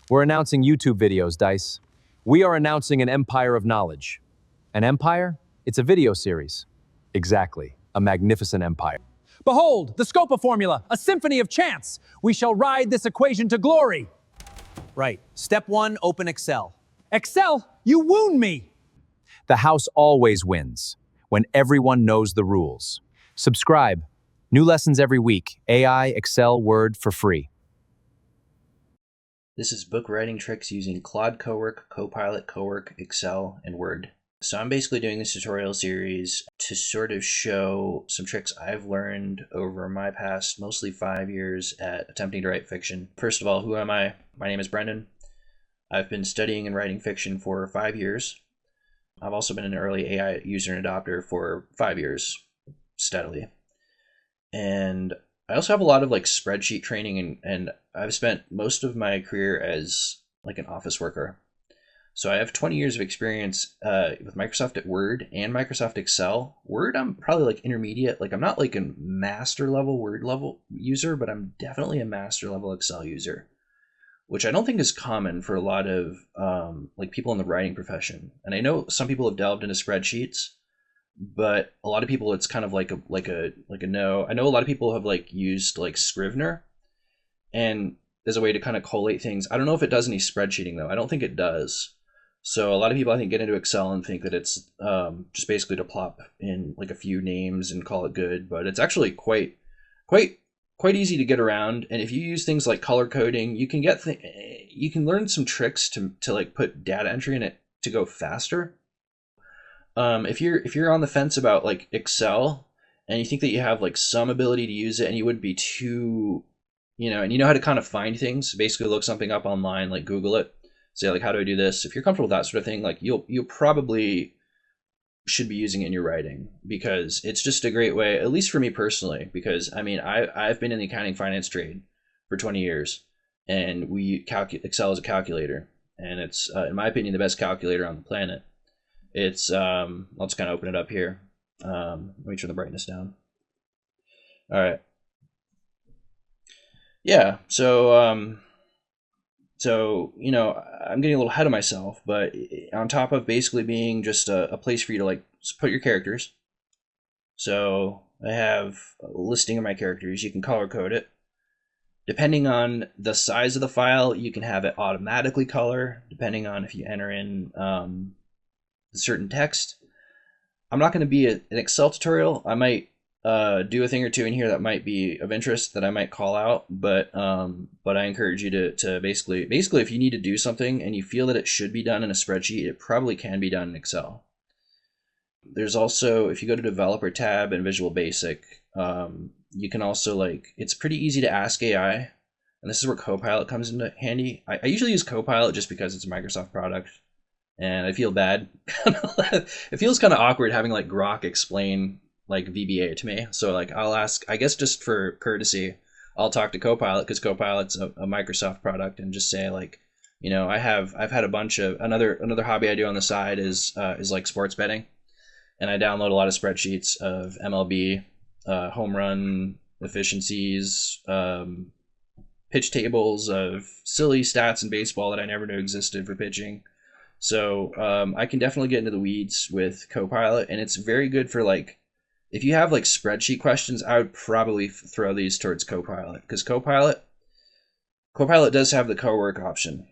We're announcing YouTube videos, Dice. We are announcing an empire of knowledge. An empire? It's a video series. Exactly, a magnificent empire. Behold, the Scopa formula, a symphony of chance. We shall ride this equation to glory. Right. Step 1, open Excel. Excel, you wound me. The house always wins when everyone knows the rules. Subscribe. New lessons every week. AI, Excel, Word for free. This is book writing tricks using Claude Cowork, Copilot, Cowork, Excel, and Word. So I'm basically doing this tutorial series to sort of show some tricks I've learned over my past mostly 5 years at attempting to write fiction. First of all, who am I? My name is Brendan. I've been studying and writing fiction for 5 years. I've also been an early AI user and adopter for 5 years steadily. And I also have a lot of spreadsheet training, and I've spent most of my career as an office worker. So I have 20 years of experience with Microsoft at Word and Microsoft Excel. Word, I'm probably intermediate. I'm not a master level Word level user, but I'm definitely a master level Excel user, which I don't think is common for a lot of people in the writing profession. And I know some people have delved into spreadsheets, but a lot of people, it's kind of like a no. I know a lot of people have used Scrivener and as a way to kind of collate things. I don't know if it does any spreadsheeting though. I don't think it does. So a lot of people, I think, get into Excel and think that it's just basically to plop in a few names and call it good, but it's actually quite easy to get around. And if you use things like color coding, you can you can learn some tricks to put data entry in it to go faster. If you're on the fence about Excel and you think that you have some ability to use it and you wouldn't be too, and you know how to kind of find things, basically look something up online, Google it, say how do I do this? If you're comfortable with that sort of thing, you'll probably should be using it in your writing, because it's just a great way, at least for me personally, because I've been in the accounting finance trade for 20 years and Excel is a calculator, and it's in my opinion the best calculator on the planet. It's I'll just kind of open it up here. Let me turn the brightness down. All right. Yeah. So I'm getting a little ahead of myself, but on top of basically being just a place for you to put your characters. So I have a listing of my characters. You can color code it. Depending on the size of the file, you can have it automatically color, depending on if you enter in certain text. I'm not going to be an Excel tutorial. I might do a thing or two in here that might be of interest that I might call out, but I encourage you to basically if you need to do something and you feel that it should be done in a spreadsheet, it probably can be done in Excel. There's also, if you go to Developer tab and Visual Basic, you can also it's pretty easy to ask AI, and this is where Copilot comes into handy. I usually use Copilot just because it's a Microsoft product. And I feel bad. It feels kind of awkward having Grok explain VBA to me. So I'll ask, I guess just for courtesy, I'll talk to Copilot, because Copilot's a Microsoft product, and just say I've had a bunch of another hobby I do on the side is sports betting, and I download a lot of spreadsheets of MLB, home run efficiencies, pitch tables of silly stats in baseball that I never knew existed for pitching. So I can definitely get into the weeds with Copilot, and it's very good for if you have spreadsheet questions, I would probably throw these towards Copilot, because Copilot does have the Cowork option.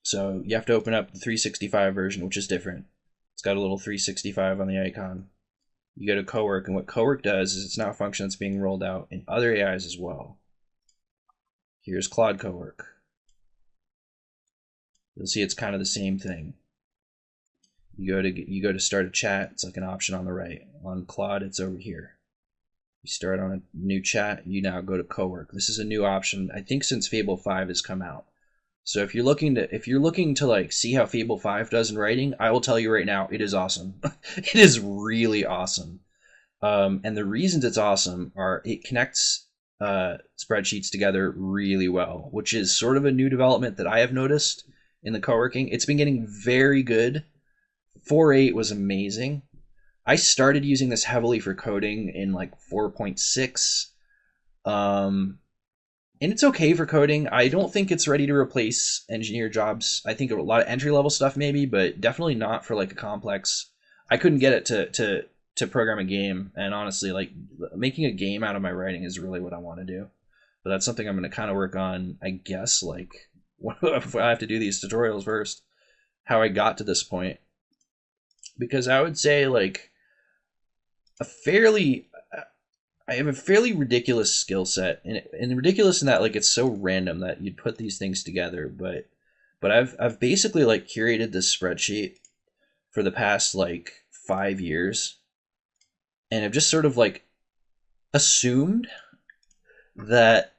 So you have to open up the 365 version, which is different. It's got a little 365 on the icon. You go to Cowork, and what Cowork does is it's now a function that's being rolled out in other AIs as well. Here's Claude Cowork. You'll see it's kind of the same thing. You go to start a chat, it's an option on the right. On Claude, it's over here. You start on a new chat, you now go to Cowork. This is a new option, I think, since Fable 5 has come out. So if you're looking to see how Fable 5 does in writing, I will tell you right now, it is awesome. It is really awesome. And the reasons it's awesome are it connects spreadsheets together really well, which is sort of a new development that I have noticed in the co-working. It's been getting very good. 4.8 was amazing. I started using this heavily for coding in 4.6. And it's okay for coding. I don't think it's ready to replace engineer jobs. I think a lot of entry level stuff maybe, but definitely not for like a complex. I couldn't get it to program a game, and honestly, like making a game out of my writing is really what I want to do. But that's something I'm going to kind of work on, I guess, like if I have to do these tutorials first, how I got to this point. Because I would say like I have a fairly ridiculous skill set, and ridiculous in that like it's so random that you'd put these things together. But I've basically like curated this spreadsheet for the past like 5 years, and I've just sort of like assumed that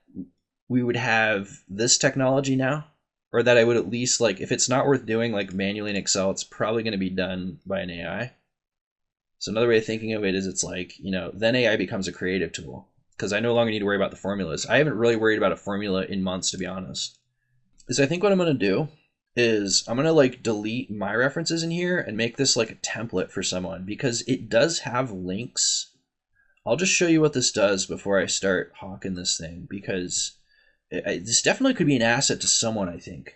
we would have this technology now, or that I would at least like, if it's not worth doing like manually in Excel, it's probably going to be done by an AI. So another way of thinking of it is it's like, then AI becomes a creative tool because I no longer need to worry about the formulas. I haven't really worried about a formula in months, to be honest. Is I think what I'm going to do is I'm going to like delete my references in here and make this like a template for someone, because it does have links. I'll just show you what this does before I start hawking this thing, because this definitely could be an asset to someone, I think.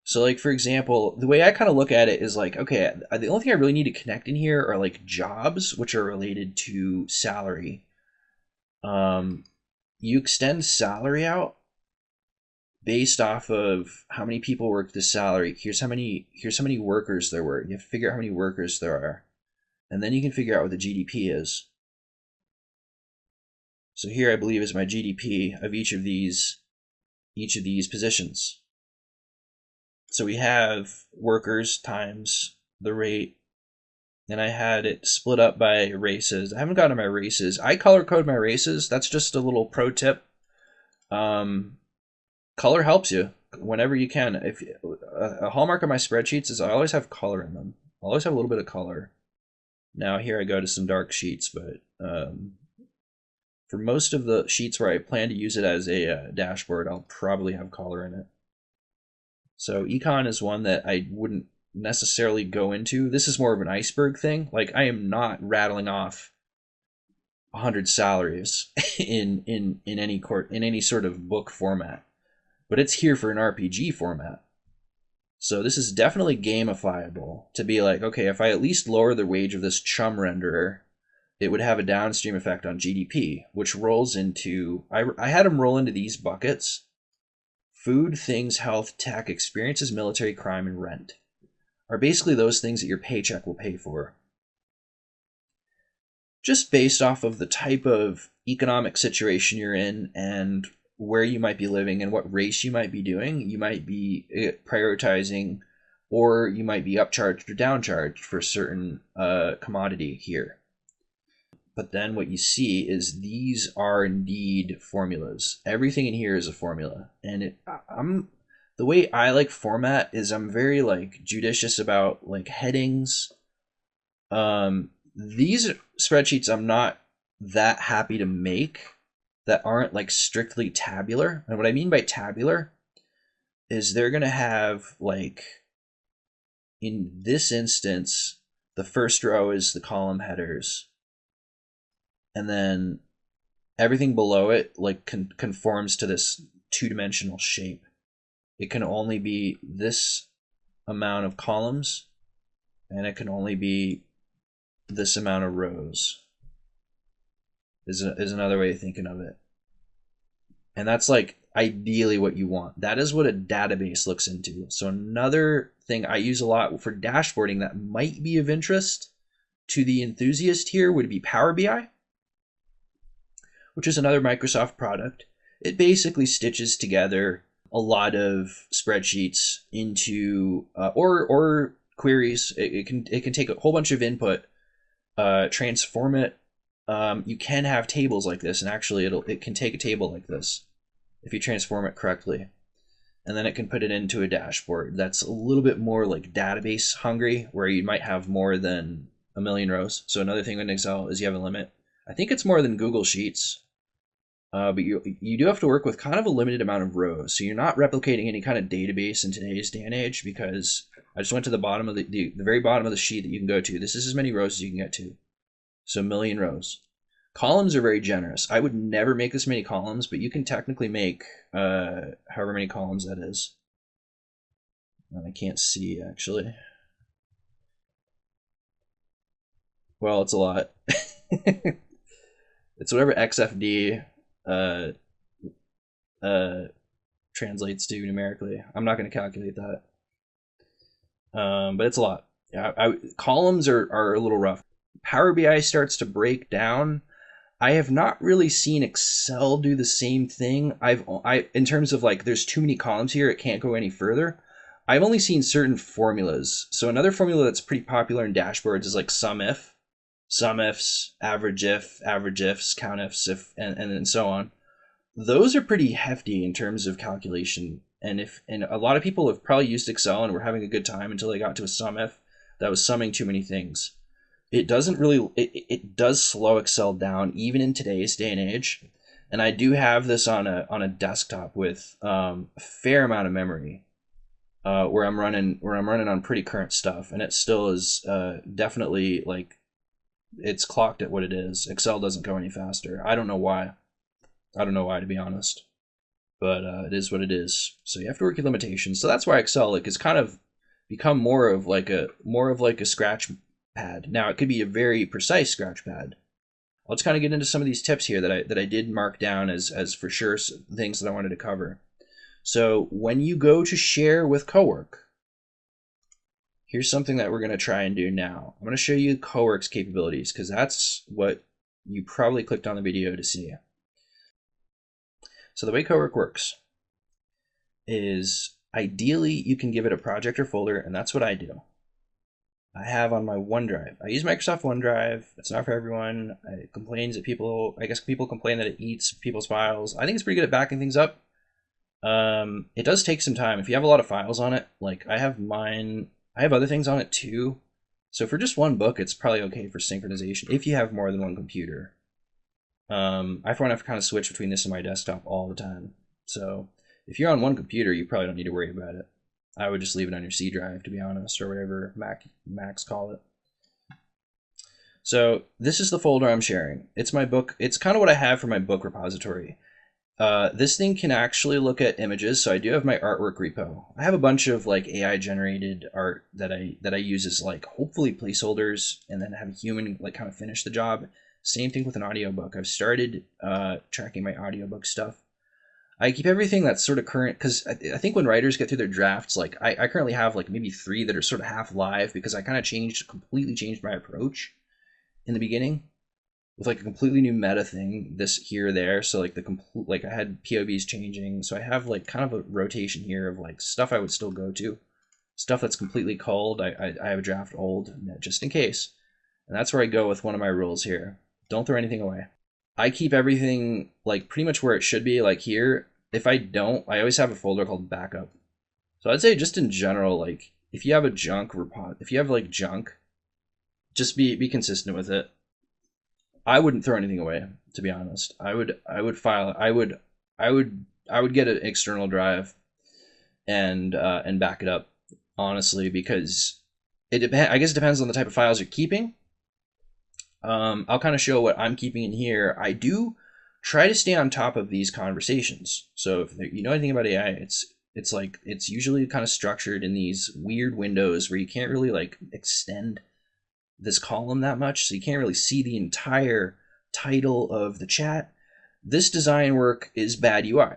So like, for example, the way I kind of look at it is like, okay, the only thing I really need to connect in here are like jobs, which are related to salary. You extend salary out based off of how many people work this salary. Here's how many workers there were. You have to figure out how many workers there are. And then you can figure out what the GDP is. So here I believe is my GDP of each of these positions. So we have workers times the rate, and I had it split up by races. I haven't gotten to my races. I color code my races. That's just a little pro tip. Color helps you whenever you can. If a hallmark of my spreadsheets is I always have color in them. I always have a little bit of color. Now here I go to some dark sheets, but for most of the sheets where I plan to use it as a dashboard, I'll probably have color in it. So econ is one that I wouldn't necessarily go into. This is more of an iceberg thing. Like, I am not rattling off 100 salaries in any sort of book format, but it's here for an RPG format. So this is definitely gamifiable to be like, okay, if I at least lower the wage of this chum renderer, it would have a downstream effect on GDP, which rolls into, I had them roll into these buckets: food, things, health, tech, experiences, military, crime, and rent are basically those things that your paycheck will pay for. Just based off of the type of economic situation you're in and where you might be living and what race you might be doing, you might be prioritizing, or you might be upcharged or downcharged for a certain commodity here. But then what you see is these are indeed formulas. Everything in here is a formula. And the way I like format is I'm very like judicious about like headings. These spreadsheets I'm not that happy to make that aren't like strictly tabular. And what I mean by tabular is they're going to have, like, in this instance, the first row is the column headers, and then everything below it like conforms to this two-dimensional shape. It can only be this amount of columns, and it can only be this amount of rows is another way of thinking of it. And that's like ideally what you want. That is what a database looks into. So another thing I use a lot for dashboarding that might be of interest to the enthusiast here would be Power BI, which is another Microsoft product. It basically stitches together a lot of spreadsheets into or queries. It can take a whole bunch of input, transform it. You can have tables like this, and actually it can take a table like this if you transform it correctly, and then it can put it into a dashboard that's a little bit more like database hungry, where you might have more than a million rows. So another thing in Excel is you have a limit. I think it's more than Google Sheets, but you do have to work with kind of a limited amount of rows. So you're not replicating any kind of database in today's day and age, because I just went to the bottom of the very bottom of the sheet that you can go to. This is as many rows as you can get to. So a million rows. Columns are very generous. I would never make this many columns, but you can technically make however many columns that is. And I can't see, actually. Well, it's a lot. It's whatever XFD translates to numerically. I'm not going to calculate that. But it's a lot. Yeah, columns are a little rough. Power BI starts to break down. I have not really seen Excel do the same thing. In terms of like, there's too many columns here, it can't go any further. I've only seen certain formulas. So another formula that's pretty popular in dashboards is like SUMIF, SUMIFs, average ifs, COUNTIFs, if, and so on. Those are pretty hefty in terms of calculation. And a lot of people have probably used Excel and were having a good time until they got to a SUMIF that was summing too many things. It doesn't really, it does slow Excel down even in today's day and age. And I do have this on a desktop with a fair amount of memory, where I'm running on pretty current stuff, and it still is definitely like, it's clocked at what it is. Excel doesn't go any faster. I don't know why. To be honest, but it is what it is. So you have to work your limitations. So that's why Excel like is kind of become more of like a scratch pad. Now it could be a very precise scratch pad. Let's kind of get into some of these tips here that I did mark down as for sure things that I wanted to cover. So when you go to share with Cowork, here's something that we're going to try and do now. I'm going to show you Cowork's capabilities because that's what you probably clicked on the video to see. So the way Cowork works is ideally you can give it a project or folder, and that's what I do. I have on my OneDrive. I use Microsoft OneDrive. It's not for everyone. It complains that I guess people complain that it eats people's files. I think it's pretty good at backing things up. It does take some time. If you have a lot of files on it, like I have mine, I have other things on it too. So for just one book, it's probably okay for synchronization if you have more than one computer. I find I have to kind of switch between this and my desktop all the time. So if you're on one computer, you probably don't need to worry about it. I would just leave it on your C drive, to be honest, or whatever Macs call it. So this is the folder I'm sharing. It's my book. It's kind of what I have for my book repository. This thing can actually look at images. So I do have my artwork repo. I have a bunch of like AI generated art that I use as like hopefully placeholders, and then have a human like kind of finish the job. Same thing with an audiobook. I've started tracking my audiobook stuff. I keep everything that's sort of current because I think when writers get through their drafts, like I currently have like maybe 3 that are sort of half live because I kind of completely changed my approach in the beginning with like a completely new meta thing, this here, there. So like like I had POVs changing. So I have like kind of a rotation here of like stuff I would still go to, stuff that's completely cold. I have a draft old just in case. And that's where I go with one of my rules here. Don't throw anything away. I keep everything like pretty much where it should be. Like here, if I don't, I always have a folder called backup. So I'd say just in general, like if you have a junk if you have like junk, just be consistent with it. I wouldn't throw anything away, to be honest. I would get an external drive and back it up, honestly, because I guess it depends on the type of files you're keeping. I'll kind of show what I'm keeping in here. I do try to stay on top of these conversations. So if you know anything about AI, it's usually kind of structured in these weird windows where you can't really like extend this column that much, so you can't really see the entire title of the chat. This design work is bad UI.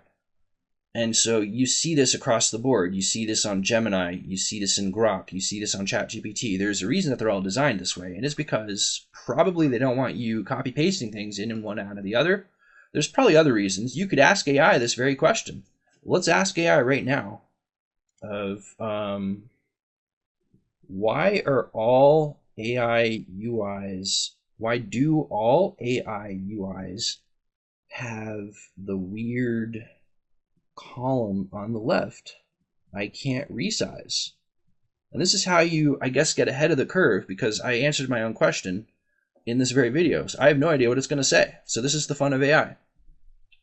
And so you see this across the board. You see this on Gemini, you see this in Grok, you see this on ChatGPT. There's a reason that they're all designed this way, and it's because probably they don't want you copy pasting things in one out of the other. There's probably other reasons. You could ask AI this very question. Let's ask AI right now of why do all AI UIs have the weird column on the left? I can't resize. And this is how you, I guess, get ahead of the curve, because I answered my own question in this very video. So I have no idea what it's going to say. So this is the fun of AI.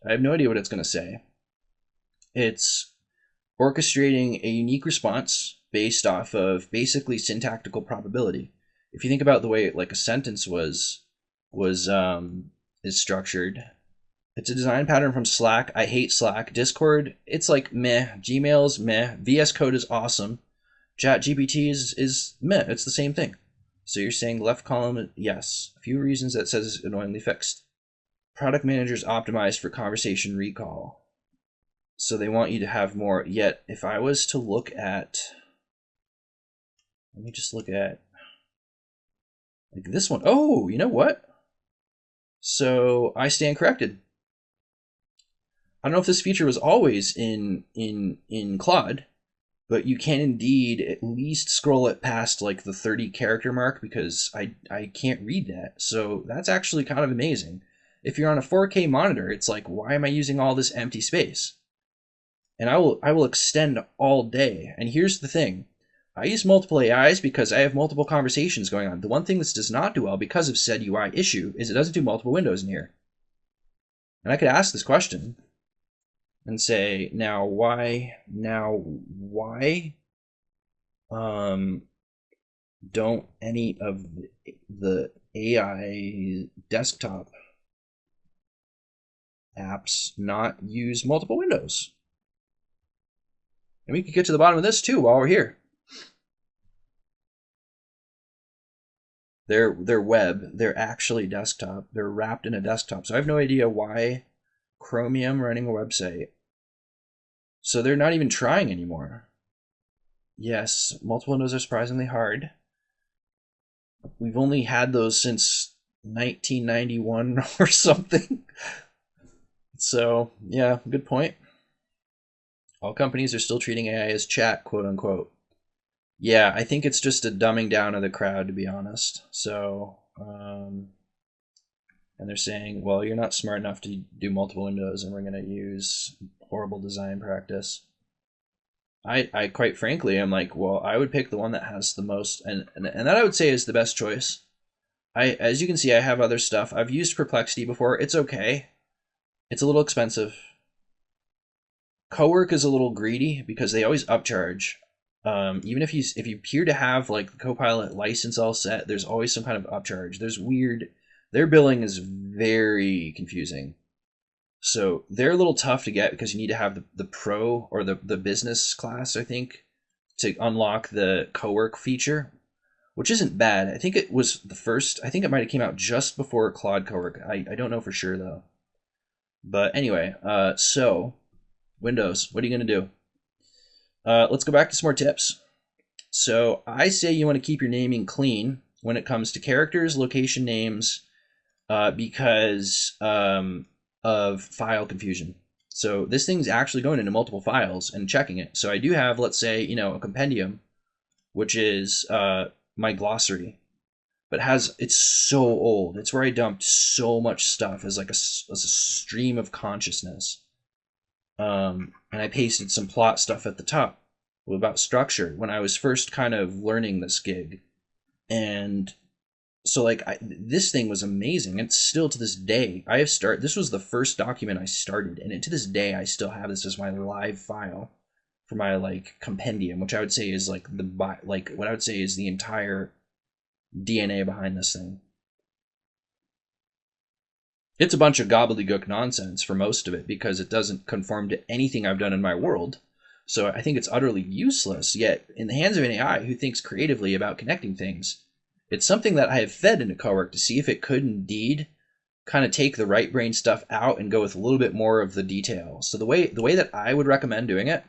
I have no idea what it's going to say. It's orchestrating a unique response based off of basically syntactical probability. If you think about the way like a sentence was is structured. It's a design pattern from Slack. I hate Slack. Discord, it's like meh. Gmail's meh. VS Code is awesome. ChatGPT is meh. It's the same thing. So you're saying left column, yes. A few reasons that says annoyingly fixed. Product managers optimized for conversation recall. So they want you to have more. Yet, if I was to look at, let me just look at like this one. Oh, you know what? So I stand corrected. I don't know if this feature was always in Claude, but you can indeed at least scroll it past like the 30 character mark, because I can't read that. So that's actually kind of amazing. If you're on a 4K monitor, it's like, why am I using all this empty space? And I will extend all day. And here's the thing. I use multiple AIs because I have multiple conversations going on. The one thing this does not do well because of said UI issue is it doesn't do multiple windows in here. And I could ask this question and say, now why don't any of the AI desktop apps not use multiple windows? And we could get to the bottom of this too while we're here. They're web, they're actually desktop, they're wrapped in a desktop. So I have no idea why Chromium running a website. So they're not even trying anymore. Yes, multiple windows are surprisingly hard. We've only had those since 1991 or something. So yeah, good point. All companies are still treating AI as chat, quote unquote. Yeah, I think it's just a dumbing down of the crowd, to be honest. So, and they're saying, well, you're not smart enough to do multiple windows, and we're going to use horrible design practice. I quite frankly, I'm like, well, I would pick the one that has the most, and that I would say is the best choice. As you can see, I have other stuff. I've used Perplexity before. It's okay. It's a little expensive. Cowork is a little greedy because they always upcharge. Even if you appear to have like the Copilot license all set, there's always some kind of upcharge. Their billing is very confusing. So they're a little tough to get because you need to have the pro or the business class, I think, to unlock the Cowork feature, which isn't bad. I think it was the first, I think it might have came out just before Claude Cowork. I don't know for sure though. But anyway, so Windows, what are you going to do? Let's go back to some more tips. So I say you want to keep your naming clean when it comes to characters, location names, because of file confusion. So this thing's actually going into multiple files and checking it. So I do have, let's say, a compendium, which is my glossary, but it's so old. It's where I dumped so much stuff as like a stream of consciousness. And I pasted some plot stuff at the top about structure when I was first kind of learning this gig. And so like this thing was amazing. It's still to this day. This was the first document I started, and to this day I still have this as my live file for my like compendium, which I would say is like what I would say is the entire DNA behind this thing. It's a bunch of gobbledygook nonsense for most of it because it doesn't conform to anything I've done in my world. So I think it's utterly useless, yet in the hands of an AI who thinks creatively about connecting things, it's something that I have fed into Cowork to see if it could indeed kind of take the right brain stuff out and go with a little bit more of the detail. So the way that I would recommend doing it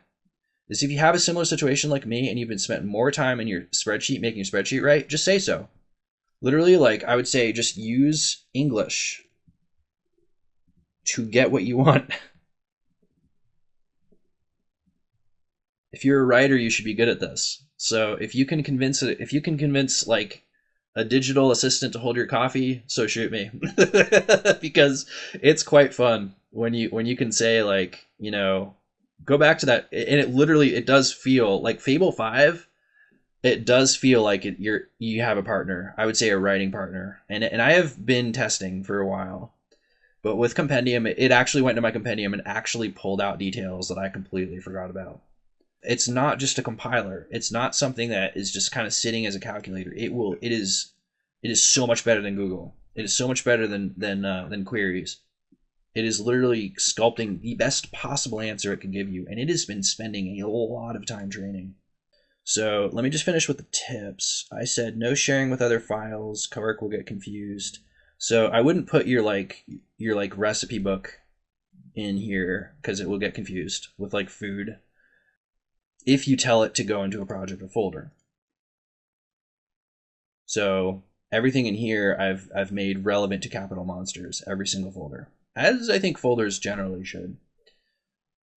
is if you have a similar situation like me and you've been spent more time in your spreadsheet making your spreadsheet right, just say so. Literally, like I would say just use English to get what you want. If you're a writer, you should be good at this. So if you can convince like a digital assistant to hold your coffee, so shoot me. Because it's quite fun when you can say like, go back to that, and it does feel like Fable 5. It does feel like you have a partner. I would say a writing partner. And I have been testing for a while. But with Compendium, it actually went to my Compendium and actually pulled out details that I completely forgot about. It's not just a compiler. It's not something that is just kind of sitting as a calculator. It is so much better than Google. It is so much better than queries. It is literally sculpting the best possible answer it can give you, and it has been spending a lot of time training. So let me just finish with the tips. I said no sharing with other files. Cowork will get confused. So I wouldn't put your recipe book in here because it will get confused with like food if you tell it to go into a project or folder. So everything in here I've made relevant to Capital Monsters, every single folder, as I think folders generally should.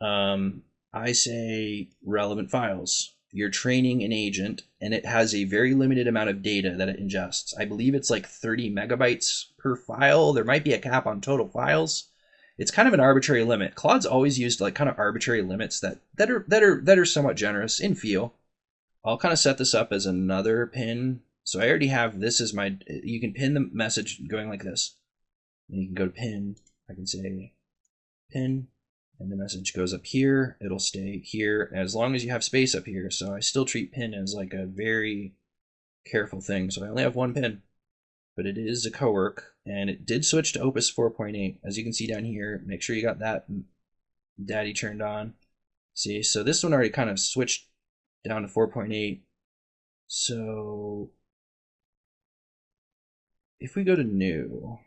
I say relevant files. You're training an agent, and it has a very limited amount of data that it ingests. I believe it's like 30 megabytes per file. There might be a cap on total files. It's kind of an arbitrary limit. Claude's always used like kind of arbitrary limits that are somewhat generous in feel. I'll kind of set this up as another pin. So I already have this as my, you can pin the message going like this. And you can go to pin. I can say pin, and the message goes up here. It'll stay here as long as you have space up here. So I still treat pin as like a very careful thing. So I only have one pin, but it is a Cowork, and it did switch to Opus 4.8. As you can see down here, make sure you got that daddy turned on. See, so this one already kind of switched down to 4.8. So if we go to new,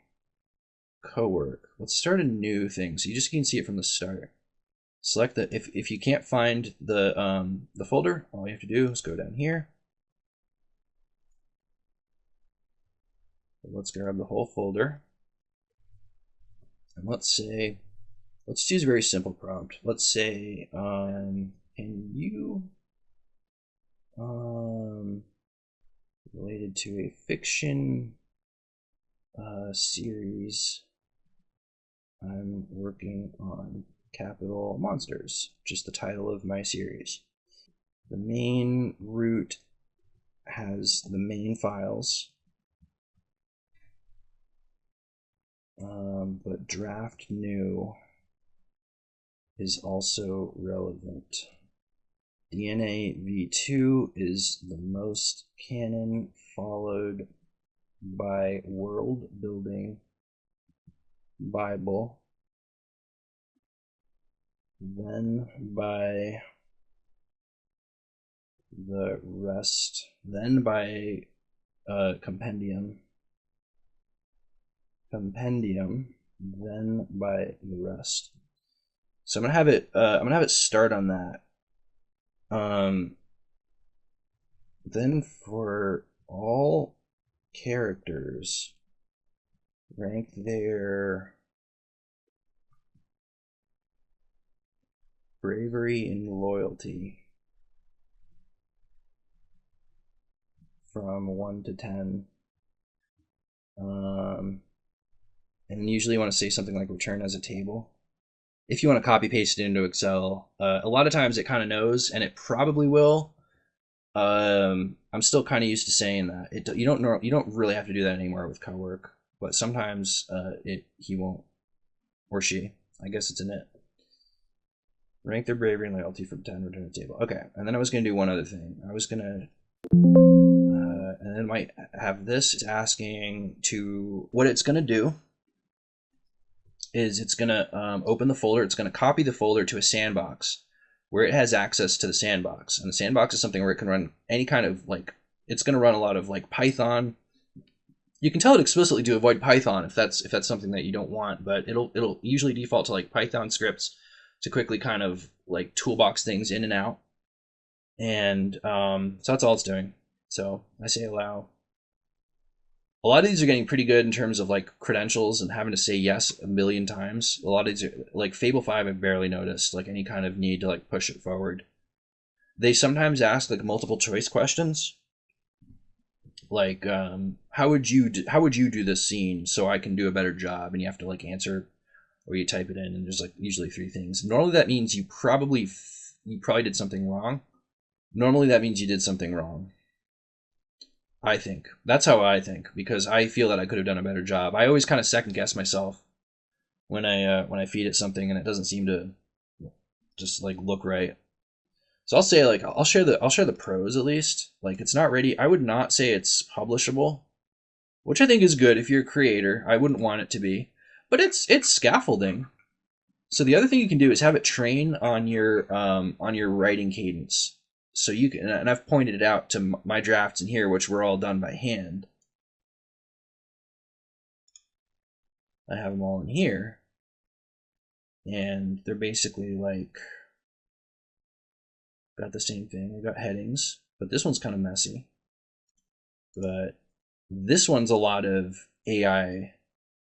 Cowork, let's start a new thing. So you can see it from the start. Select the, if you can't find the folder, all you have to do is go down here. Let's grab the whole folder. And let's use a very simple prompt. Let's say, can you, related to a fiction series I'm working on, Capital Monsters, just the title of my series. The main root has the main files, but draft new is also relevant. DNA v2 is the most canon, followed by world building Bible, then by the rest, then by compendium, then by the rest. So I'm gonna have it start on that. Then for all characters, rank their bravery and loyalty from 1 to 10. And usually you want to say something like return as a table. If you want to copy paste it into Excel, a lot of times it kind of knows, and it probably will. I'm still kind of used to saying that. You don't really have to do that anymore with Cowork, but sometimes he won't, or she. I guess it's an it. Rank their bravery and loyalty from 10, return a table. Okay, and then I was going to do one other thing. I was going to, and then it might have this. It's asking to, what it's going to do is it's going to open the folder. It's going to copy the folder to a sandbox where it has access to the sandbox. And the sandbox is something where it can run any kind of, like, it's going to run a lot of like Python. You can tell it explicitly to avoid Python if that's something that you don't want, but it'll usually default to like Python scripts to quickly kind of like toolbox things in and out. And so that's all it's doing. So I say allow. A lot of these are getting pretty good in terms of like credentials and having to say yes a million times. A lot of these are like Fable 5, I've barely noticed like any kind of need to like push it forward. They sometimes ask like multiple choice questions. Like, how would you do this scene so I can do a better job? And you have to like answer, or you type it in, and there's like usually 3 things. Normally that means you probably did something wrong. Normally that means you did something wrong. I think that's how I think, because I feel that I could have done a better job. I always kind of second guess myself when I feed it something and it doesn't seem to just like look right. So I'll say like I'll share the pros at least. Like it's not ready. I would not say it's publishable. which I think is good if you're a creator. I wouldn't want it to be, but it's scaffolding. So the other thing you can do is have it train on your writing cadence. So you can, and I've pointed it out to my drafts in here, which were all done by hand. I have them all in here, and they're basically like got the same thing. We've got headings, but this one's kind of messy. But this one's a lot of AI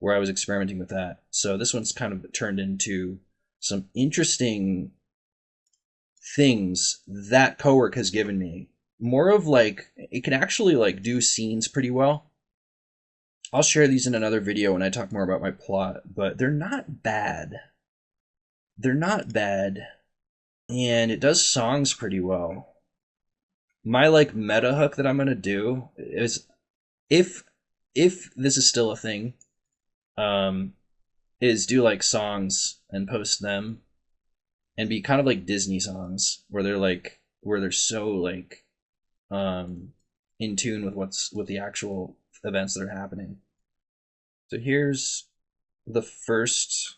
where I was experimenting with that. So this one's kind of turned into some interesting things that Cowork has given me. More of like, it can actually like do scenes pretty well. I'll share these in another video when I talk more about my plot, but they're not bad. They're not bad. And it does songs pretty well. My like meta hook that I'm gonna do is, if this is still a thing, is do like songs and post them and be kind of like Disney songs where they're so like in tune with the actual events that are happening. So here's the first,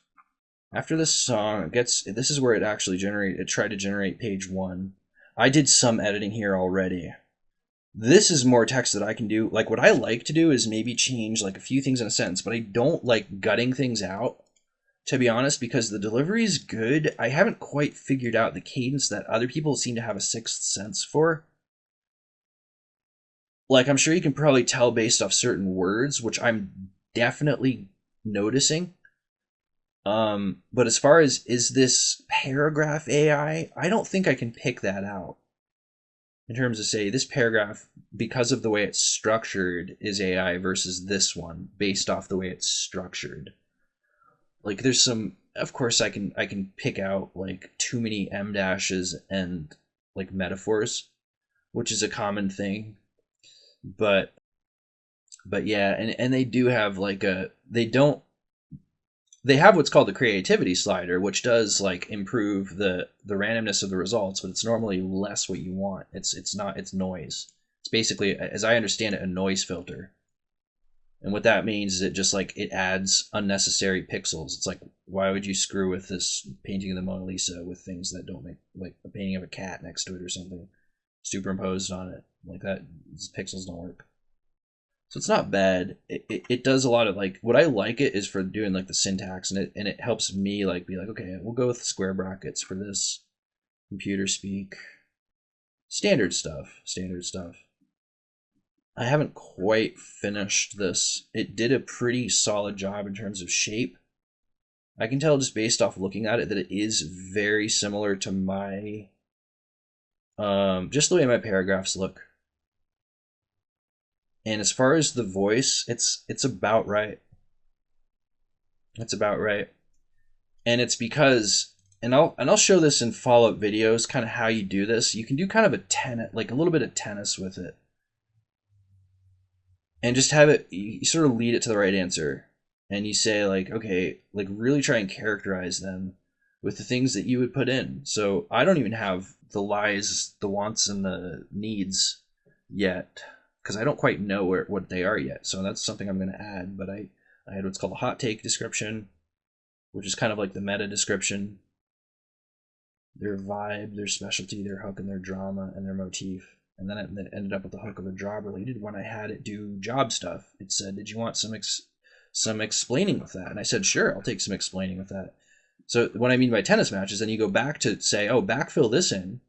after this song this is where it tried to generate page 1. I did some editing here already. This is more text that I can do. Like what I like to do is maybe change like a few things in a sentence, but I don't like gutting things out, to be honest, because the delivery is good. I haven't quite figured out the cadence that other people seem to have a sixth sense for. Like I'm sure you can probably tell based off certain words, which I'm definitely noticing. But as far as, is this paragraph AI? I don't think I can pick that out. In terms of say this paragraph, because of the way it's structured, is AI versus this one based off the way it's structured. Like there's some, of course I can pick out like too many em dashes and like metaphors, which is a common thing. But yeah, and they do have like they have what's called the creativity slider, which does like improve the randomness of the results, but it's normally less what you want. It's noise. It's basically, as I understand it, a noise filter. And what that means is it just like, it adds unnecessary pixels. It's like, why would you screw with this painting of the Mona Lisa with things that don't make, like a painting of a cat next to it or something superimposed on it like that? These pixels don't work. So it's not bad. It does a lot of like, what I like it is for doing like the syntax, and it helps me like be like, okay, we'll go with square brackets for this, computer speak, standard stuff. I haven't quite finished this. It did a pretty solid job in terms of shape. I can tell just based off looking at it that it is very similar to my, just the way my paragraphs look. And as far as the voice, it's about right. It's about right. And it's because, and I'll show this in follow-up videos, kind of how you do this. You can do kind of like a little bit of tennis with it. And just have it, you sort of lead it to the right answer. And you say like, okay, like really try and characterize them with the things that you would put in. So I don't even have the lies, the wants, and the needs yet, because I don't quite know what they are yet. So that's something I'm going to add. But I had what's called a hot take description, which is kind of like the meta description. Their vibe, their specialty, their hook, and their drama, and their motif. And then it ended up with the hook of a job related. When I had it do job stuff, it said, did you want some explaining with that? And I said, sure, I'll take some explaining with that. So what I mean by tennis matches, then you go back to say, oh, backfill this in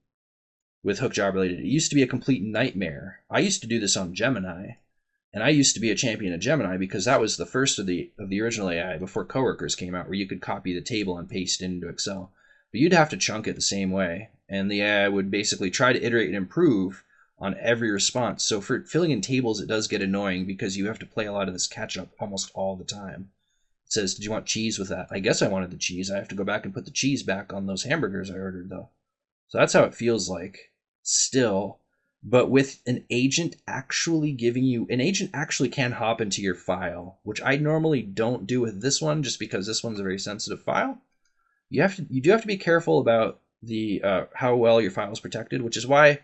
with hook job related. It used to be a complete nightmare. I used to do this on Gemini, and I used to be a champion of Gemini because that was the first of the original AI before coworkers came out, where you could copy the table and paste it into Excel. But you'd have to chunk it the same way, and the AI would basically try to iterate and improve on every response. So for filling in tables, it does get annoying because you have to play a lot of this catch up almost all the time. It says, did you want cheese with that? I guess I wanted the cheese. I have to go back and put the cheese back on those hamburgers I ordered though. So that's how it feels like still, but with an agent actually giving you, an agent actually can hop into your file, which I normally don't do with this one just because this one's a very sensitive file. You do have to be careful about the how well your file is protected, which is why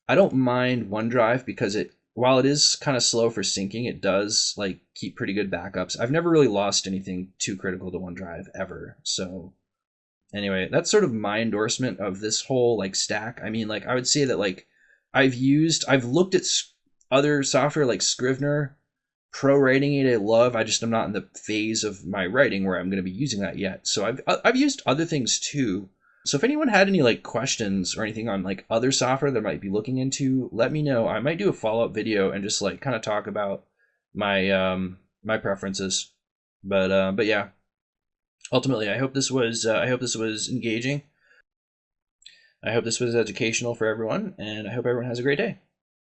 I don't mind OneDrive, because it while it is kind of slow for syncing, it does like keep pretty good backups. I've never really lost anything too critical to OneDrive ever. So anyway, that's sort of my endorsement of this whole like stack. I mean, like I would say that like I've looked at other software like Scrivener, pro writing it I love. I just am not in the phase of my writing where I'm going to be using that yet. So I've used other things too. So if anyone had any like questions or anything on like other software that I might be looking into, let me know. I might do a follow-up video and just like kind of talk about my my preferences. But yeah, ultimately I hope this was engaging. I hope this was educational for everyone, and I hope everyone has a great day.